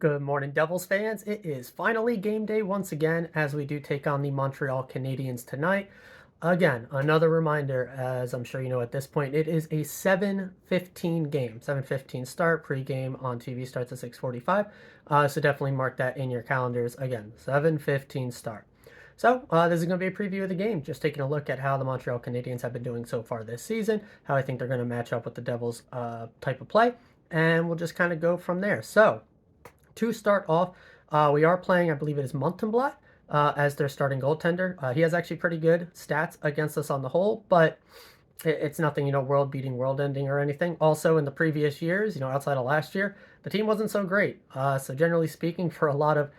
Good morning, Devils fans. It is finally game day once again as we do take on the Montreal Canadiens tonight. Again, another reminder, as I'm sure you know at this point, it is a 7:15 game. 7:15 start, pregame on TV starts at 6:45. So definitely mark that in your calendars. Again, 7:15 start. So this is going to be a preview of the game, just taking a look at how the Montreal Canadiens have been doing so far this season, how I think they're going to match up with the Devils type of play, and we'll just kind of go from there. So to start off, we are playing, I believe it is Montemblot, as their starting goaltender. He has actually pretty good stats against us on the whole, but it's nothing, world-beating, world-ending or anything. Also, in the previous years, outside of last year, the team wasn't so great. So generally speaking, for a lot of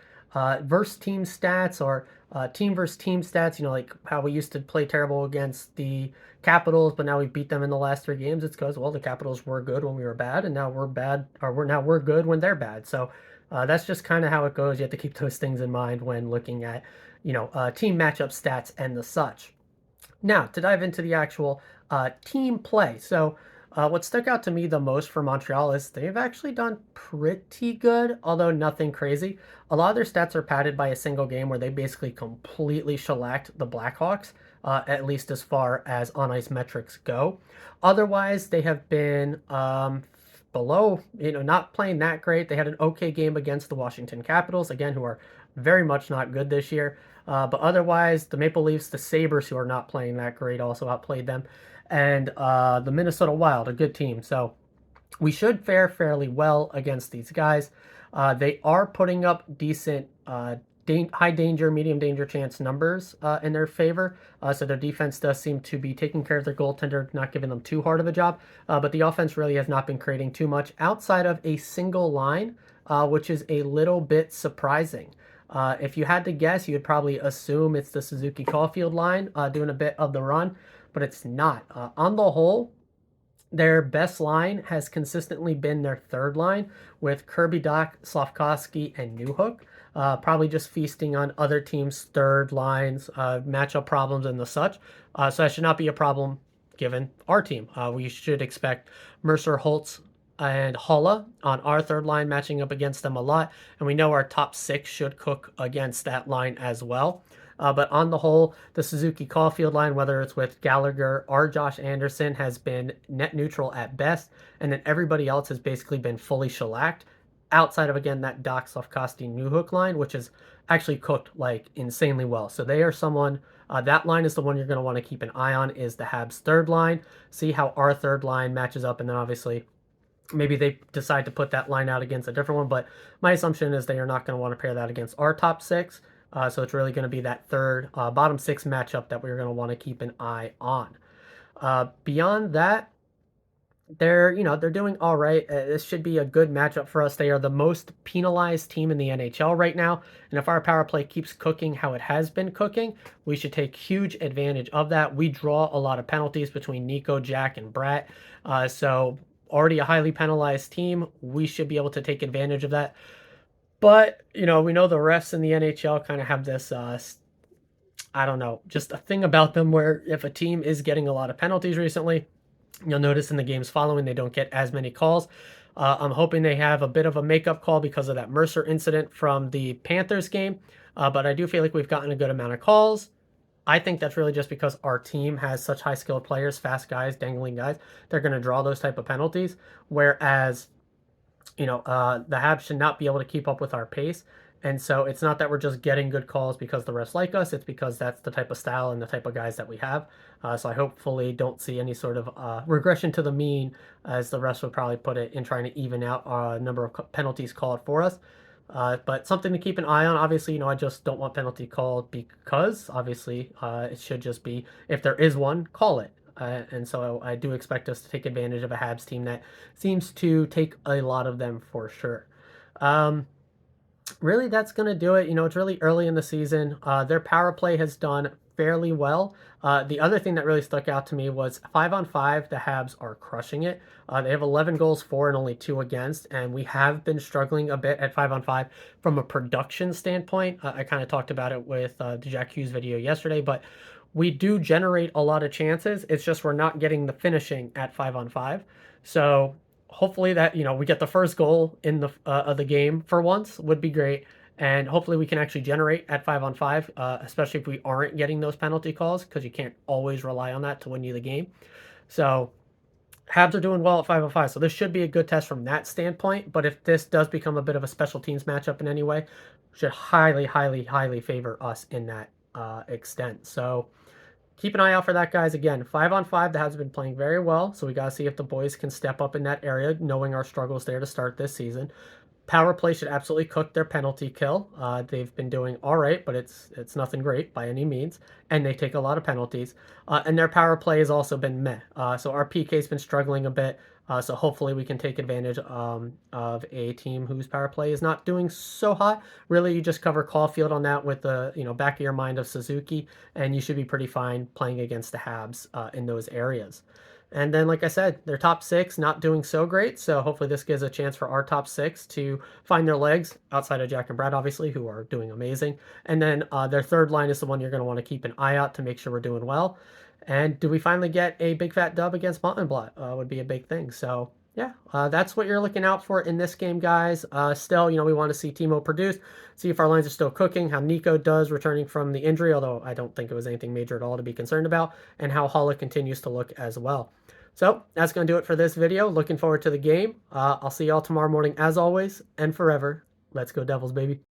versus team stats or team versus team stats, like how we used to play terrible against the Capitals, but now we beat them in the last 3 games. It's because, well, the Capitals were good when we were bad, and now we're bad, or we're good when they're bad. So that's just kind of how it goes. You have to keep those things in mind when looking at, team matchup stats and the such. Now, to dive into the actual team play. So, what stuck out to me the most for Montreal is they've actually done pretty good, although nothing crazy. A lot of their stats are padded by a single game where they basically completely shellacked the Blackhawks, at least as far as on ice metrics go. Otherwise, they have been below, not playing that great. They had an okay game against the Washington Capitals, again, who are very much not good this year. But otherwise, the Maple Leafs, the Sabres, who are not playing that great, also outplayed them. And the Minnesota Wild, a good team. So we should fare fairly well against these guys. They are putting up decent high danger, medium danger chance numbers in their favor. So their defense does seem to be taking care of their goaltender, not giving them too hard of a job. But the offense really has not been creating too much outside of a single line, which is a little bit surprising. If you had to guess, you would probably assume it's the Suzuki Caulfield line doing a bit of the run, but it's not. On the whole, their best line has consistently been their third line with Kirby Dach, Slafkovsky, and Newhook. Probably just feasting on other teams' third lines, matchup problems, and the such. So that should not be a problem given our team. We should expect Mercer, Holtz, and Holla on our third line matching up against them a lot. And we know our top 6 should cook against that line as well. But on the whole, the Suzuki Caulfield line, whether it's with Gallagher or Josh Anderson, has been net neutral at best. And then everybody else has basically been fully shellacked outside of, again, that Doc Slafkovsky Newhook line, which is actually cooked like insanely well. So they are someone, that line is the one you're going to want to keep an eye on, is the Habs third line. See how our third line matches up. And then obviously maybe they decide to put that line out against a different one, but my assumption is they are not going to want to pair that against our top 6. So it's really going to be that third bottom 6 matchup that we're going to want to keep an eye on. Beyond that, they're doing all right. This should be a good matchup for us. They are the most penalized team in the NHL right now, and if our power play keeps cooking how it has been cooking, we should take huge advantage of that. We draw a lot of penalties between Nico, Jack, and Brat, so already a highly penalized team. We should be able to take advantage of that. But, we know the refs in the NHL kind of have this, I don't know, just a thing about them where if a team is getting a lot of penalties recently, you'll notice in the games following they don't get as many calls. I'm hoping they have a bit of a makeup call because of that Mercer incident from the Panthers game. But I do feel like we've gotten a good amount of calls. I think that's really just because our team has such high skilled players, fast guys, dangling guys. They're going to draw those type of penalties. Whereas the Habs should not be able to keep up with our pace. And so it's not that we're just getting good calls because the refs like us. It's because that's the type of style and the type of guys that we have. So I hopefully don't see any sort of regression to the mean, as the refs would probably put it, in trying to even out a number of penalties called for us. But something to keep an eye on. Obviously, I just don't want penalty called because obviously it should just be, if there is one, call it. And so I do expect us to take advantage of a Habs team that seems to take a lot of them for sure. Really, that's going to do it. It's really early in the season. Their power play has done fairly well. The other thing that really stuck out to me was 5-on-5, the Habs are crushing it. They have 11 goals for and only 2 against, and we have been struggling a bit at 5-on-5 from a production standpoint. I kind of talked about it with the Jack Hughes video yesterday, but we do generate a lot of chances. It's just we're not getting the finishing at 5-on-5. So hopefully that, we get the first goal in the of the game for once would be great. And hopefully we can actually generate at 5-on-5, especially if we aren't getting those penalty calls, because you can't always rely on that to win you the game. So Habs are doing well at 5-on-5, so this should be a good test from that standpoint. But if this does become a bit of a special teams matchup in any way, should highly, highly, highly favor us in that extent. So keep an eye out for that, guys. Again, 5-on-5, the Habs have been playing very well, so we got to see if the boys can step up in that area, knowing our struggles there to start this season. Power play should absolutely cook their penalty kill. They've been doing all right, but it's nothing great by any means, and they take a lot of penalties. And their power play has also been meh. So our PK's been struggling a bit. So hopefully we can take advantage of a team whose power play is not doing so hot. Really, you just cover Caulfield on that with the back of your mind of Suzuki, and you should be pretty fine playing against the Habs in those areas. And then, like I said, their top six not doing so great. So hopefully this gives a chance for our top six to find their legs outside of Jack and Brad, obviously, who are doing amazing. And then their third line is the one you're going to want to keep an eye out to make sure we're doing well. And do we finally get a big fat dub against Montenblatt? Would be a big thing. So yeah, that's what you're looking out for in this game, guys. Still, we want to see Timo produce, see if our lines are still cooking, how Nico does returning from the injury, although I don't think it was anything major at all to be concerned about, and how Holla continues to look as well. So that's going to do it for this video. Looking forward to the game. I'll see y'all tomorrow morning as always, and forever. Let's go Devils, baby.